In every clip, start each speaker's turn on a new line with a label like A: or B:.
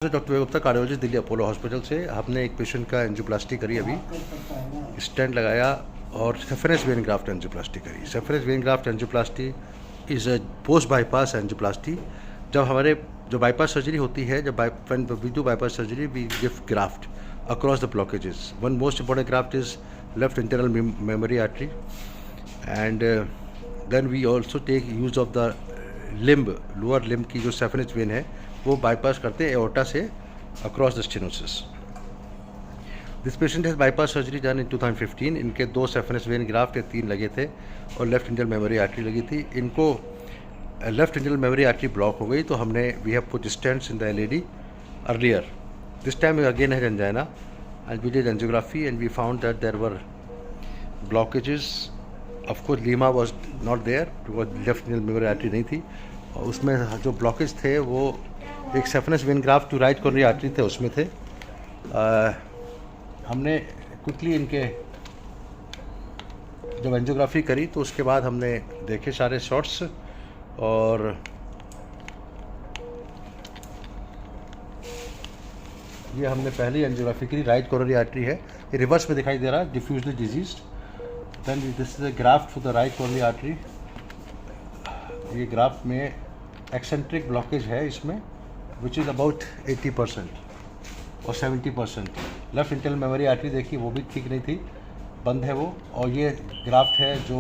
A: Doctor Gupta cardiologist Delhi Apollo hospital से। हमने एक पेशेंट का एंजियोप्लास्टी करी, अभी स्टेंट लगाया और सेफेरस वेन ग्राफ्ट एंजियोप्लास्टी करी। Saphenous vein graft angioplasty is a post bypass angioplasty. जब हमारे जो बाईपास सर्जरी होती है, जब we do bypass surgery we give graft across the blockages. One most important graft is left internal mammary artery and then we also take use of the limb, lower limb की जो सेफेरस when है वो bypass करते हैं aorta से across the stenosis. This patient has bypass surgery done in 2015। इनके 2 सेफेरस vein graft या 3 लगे थे और लेफ्ट इंटरनल मेमोरी आर्टरी लगी थी। इनको left internal mammary artery block हो गई, तो हमने we have put stents in the LAD earlier. This time again है angina and we did angiography and we found that there were blockages. Of course LIMA was not there because left internal mammary artery नहीं थी, और उसमें जो blockage थे वो एक saphenous vein graft to right coronary artery थे, उसमें थे। हमने क्विकली इनके जब एंजियोग्राफी करी तो उसके बाद हमने देखे सारे शॉट्स, और ये हमने पहली एंजियोग्राफी करी। राइट कोरोनरी आर्टरी है, ये रिवर्स में दिखाई दे रहा है, diffusely diseased. Then this is a graft for the right coronary artery. ये ग्राफ्ट में एक्सेंट्रिक ब्लॉकेज है इसमें, विच इज़ अबाउट 80% और 70%। लेफ्ट इंटरनल मेमोरी आर्टरी देखिए वो भी ठीक नहीं थी, बंद है वो। और ये ग्राफ्ट है जो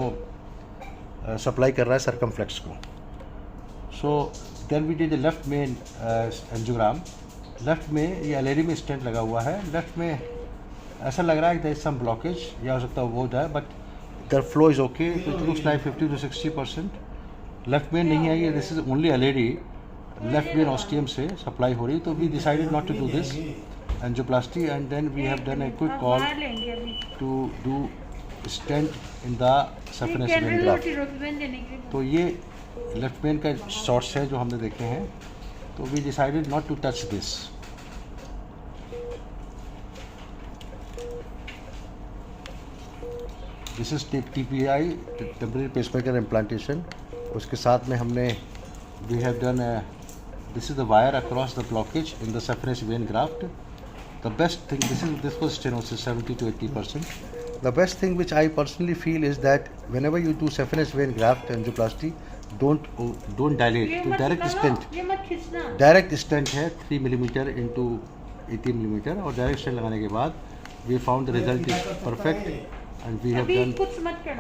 A: सप्लाई कर रहा है सर्कमफ्लेक्स को। So then we did the left में एंजियोग्राम। लेफ्ट में ये एलईडी में स्टेंट लगा हुआ है। लेफ्ट में ऐसा लग रहा है कि देयर इज सम ब्लॉकेज, या हो सकता है वो जाए, but their flow is okay. It looks like 50 to 60%। Left में नहीं है ये, this is only LAD left vein ostium से सप्लाई हो रही। तो we decided not to do this angioplasty and then we have done a quick call to do stent in the saphenous vein graft. तो ये left when का shots है जो हमने देखे हैं, तो we decided not to touch this. This is TPI, temporary pacemaker implantation. उसके साथ में हमने we have done this is the wire across the blockage in the saphenous vein graft. The best thing, this was stenosis 70 to 80%. The best thing which I personally feel is that whenever you do saphenous vein graft angioplasty, don't dilate, to direct stent. Direct stent है 3 mm into 18 mm, और direct stent लगाने के बाद we found the result is perfect and we have done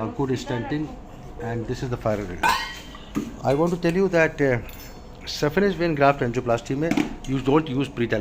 A: a good stenting and this is the final result. I want to tell you that saphenous vein graft angioplasty में you don't use pre